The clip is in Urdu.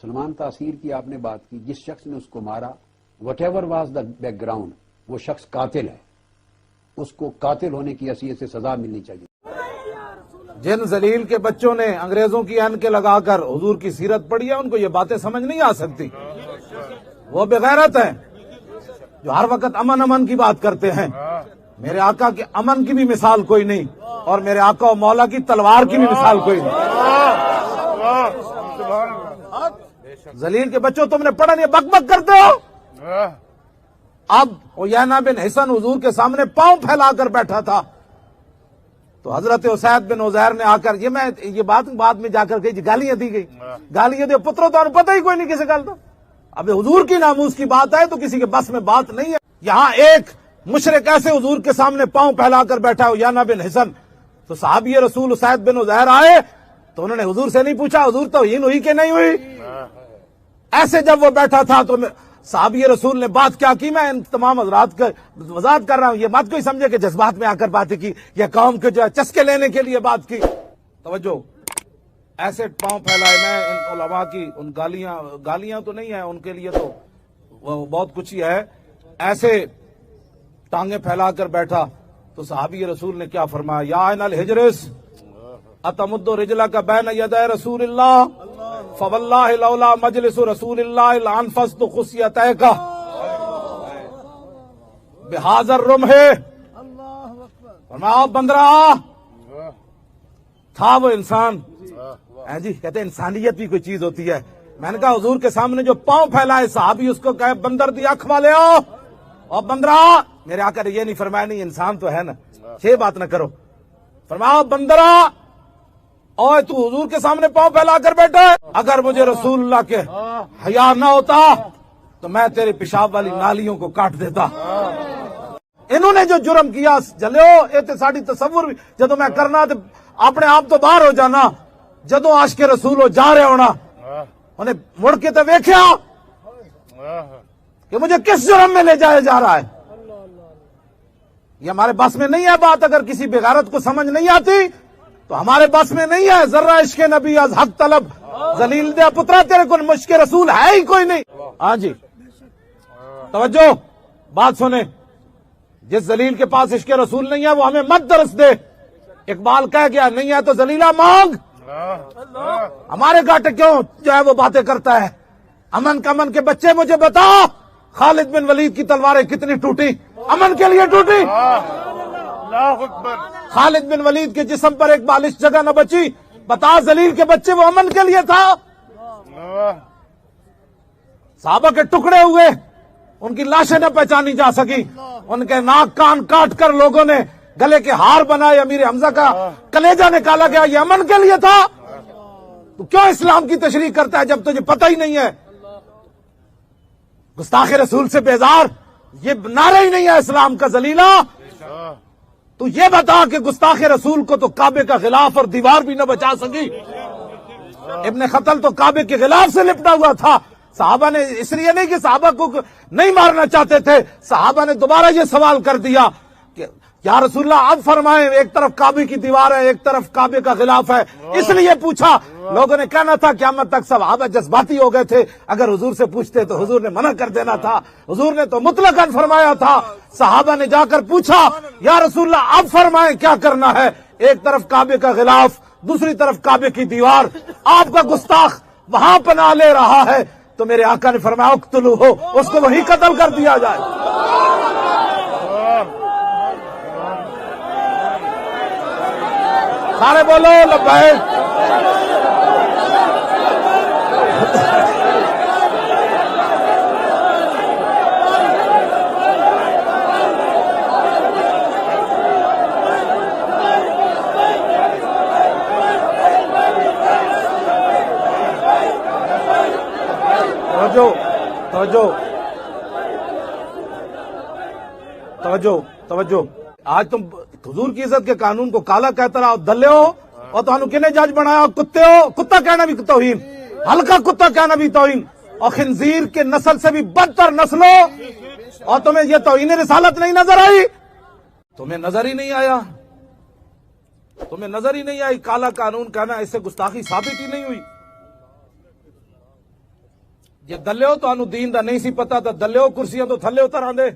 سلمان تاثیر کی آپ نے بات کی، جس شخص نے اس کو مارا what ever was the back ground, وہ شخص قاتل ہے، اس کو قاتل ہونے کی حیثیت سے سزا ملنی چاہیے۔ جن ذلیل کے بچوں نے انگریزوں کی عین کے لگا کر حضور کی سیرت پڑھی ہے، ان کو یہ باتیں سمجھ نہیں آ سکتی۔ وہ بغیرت ہیں جو ہر وقت امن امن کی بات کرتے ہیں۔ میرے آقا کے امن کی بھی مثال کوئی نہیں، اور میرے آقا و مولا کی تلوار کی بھی مثال کوئی نہیں۔ ذلیل کے بچوں، تم نے پڑھا نہیں، بک بک کرتے ہو۔ اب عیینہ بن حصن حضور کے سامنے پاؤں پھیلا کر بیٹھا تھا، تو حضرت اسید بن عزیر نے آ کر یہ بات بعد میں جا کر کہی، گالیاں دی گئی، گالیاں دے پتروں، تو پتہ ہی کوئی نہیں کسے گل تھا۔ اب حضور کی ناموس کی بات ہے تو کسی کے بس میں بات نہیں ہے۔ یہاں ایک مشرک ایسے حضور کے سامنے پاؤں پھیلا کر بیٹھا عیینہ بن حصن، تو صحابی رسول اسید بن عزیر آئے تو انہوں نے حضور سے نہیں پوچھا حضور توہین ہوئی کہ نہیں ہوئی۔ ایسے جب وہ بیٹھا تھا تو صحابی رسول نے بات کیا کی، میں ان تمام حضرات کا وضاحت کر رہا ہوں، یہ مت کوئی سمجھے کہ جذبات میں آ کر باتیں کی یا قوم کے جو ہے چسکے لینے کے لیے بات کی۔ توجہ، ایسے پاؤں پھیلائے، میں ان علماء کی ان گالیاں تو نہیں ہیں، ان کے لیے تو وہ بہت کچھ ہی ہے۔ ایسے ٹانگیں پھیلا کر بیٹھا تو صحابی رسول نے کیا فرمایا، یا عین الحجرس اتمد رجلک بین یدی رسول اللہ فواللہ لولا مجلس رسول اللہ لانفذت خصیتیک بہذا الرمح۔ فرمایا بندرا، تھا وہ انسان، جی کہتے ہیں انسانیت بھی کوئی چیز ہوتی ہے۔ میں نے کہا حضور کے سامنے جو پاؤں پھیلائے، صحابی اس کو کہے بندر دی اکھ والے آؤ، اور بندرا، میرے آقا نے یہ نہیں فرمایا نہیں انسان تو ہے نا، یہ بات نہ کرو، فرمایا بندرا، اور تو حضور کے سامنے پاؤں پھیلا کر بیٹھا ہے، اگر مجھے رسول اللہ کے حیا نہ ہوتا تو میں تیرے پیشاب والی نالیوں کو کاٹ دیتا۔ انہوں نے جو جرم کیا، جلیو یہ ساڑی تصور بھی جدو میں کرنا تو اپنے آپ تو باہر ہو جانا، جدو عاشق رسول ہو جا رہے ہونا، انہیں مڑ کے تو ویکھیا کہ مجھے کس جرم میں لے جایا جا رہا ہے۔ یہ ہمارے بس میں نہیں ہے بات، اگر کسی بغیرت کو سمجھ نہیں آتی تو ہمارے بس میں نہیں ہے۔ ذرہ عشق نبی از حق طلب، ذلیل دیا پترا تیرے کو مشک رسول ہے ہی کوئی نہیں۔ ہاں جی توجہ، بات سنیں، جس ذلیل کے پاس عشق رسول نہیں ہے وہ ہمیں مت درس دے۔ اقبال کہہ گیا نہیں ہے تو ذلیلہ مانگ، ہمارے گاٹے کیوں جو ہے وہ باتیں کرتا ہے۔ امن کمن کے بچے مجھے بتا، خالد بن ولید کی تلواریں کتنی ٹوٹی؟ امن کے لیے ٹوٹی۔ خالد بن ولید کے جسم پر ایک بالش جگہ نہ بچی، بتا ذلیل کے بچے وہ امن کے لیے تھا۔ صحابہ کے ٹکڑے ہوئے، ان کی لاشیں نہ پہچانی جا سکی، ان کے ناک کان کاٹ کر لوگوں نے گلے کے ہار بنائے، امیر حمزہ کا کلیجہ نکالا گیا، یہ امن کے لیے تھا۔ تو کیوں اسلام کی تشریح کرتا ہے جب تجھے پتہ ہی نہیں ہے؟ گستاخ رسول سے بیزار، یہ نعرہ ہی نہیں ہے اسلام کا ذلیلہ۔ تو یہ بتا کہ گستاخ رسول کو تو کعبے کا غلاف اور دیوار بھی نہ بچا سکی۔ ابن خطل تو کعبے کے غلاف سے لپٹا ہوا تھا۔ صحابہ نے اس لیے نہیں کہ صحابہ کو نہیں مارنا چاہتے تھے، صحابہ نے دوبارہ یہ سوال کر دیا کہ یا رسول اللہ اب فرمائیں، ایک طرف کعبے کی دیوار ہے، ایک طرف کعبے کا غلاف ہے، اس لیے پوچھا۔ لوگوں نے کہنا تھا قیامت تک صحابہ جذباتی ہو گئے تھے، اگر حضور سے پوچھتے تو حضور نے منع کر دینا تھا، حضور نے تو مطلقاً فرمایا تھا۔ صحابہ نے جا کر پوچھا یا رسول اللہ اب فرمائیں کیا کرنا ہے، ایک طرف کعبے کا غلاف، دوسری طرف کعبے کی دیوار، آپ کا گستاخ وہاں پناہ لے رہا ہے، تو میرے آقا نے فرمایا اقتلوہ، اس کو وہی قتل کر دیا جائے۔ سارے بولو لبیک۔ توجہ، آج تم حضور کی عزت کے قانون کو کالا کہتا رہا دلے ہو، اور تو کنے جج بنایا کتے ہو، کتا کہنا بھی توہین، ہلکا کتا کہنا بھی توہین، اور خنزیر کے نسل سے بھی بدتر نسل ہو، اور تمہیں یہ توہین رسالت نہیں نظر آئی؟ تمہیں نظر ہی نہیں آیا، تمہیں نظر ہی نہیں آئی؟ کالا قانون کہنا، اس سے گستاخی ثابت ہی نہیں ہوئی۔ ਜੇ ਦੱਲਿਓ ਤੁਹਾਨੂੰ ਦੀਨ ਦਾ ਨਹੀਂ ਸੀ ਪਤਾ ਤਾਂ ਦੱਲਿਓ ਕੁਰਸੀਆਂ ਤੋਂ ਥੱਲੇ ਉਤਰ ਆਂਦੇ।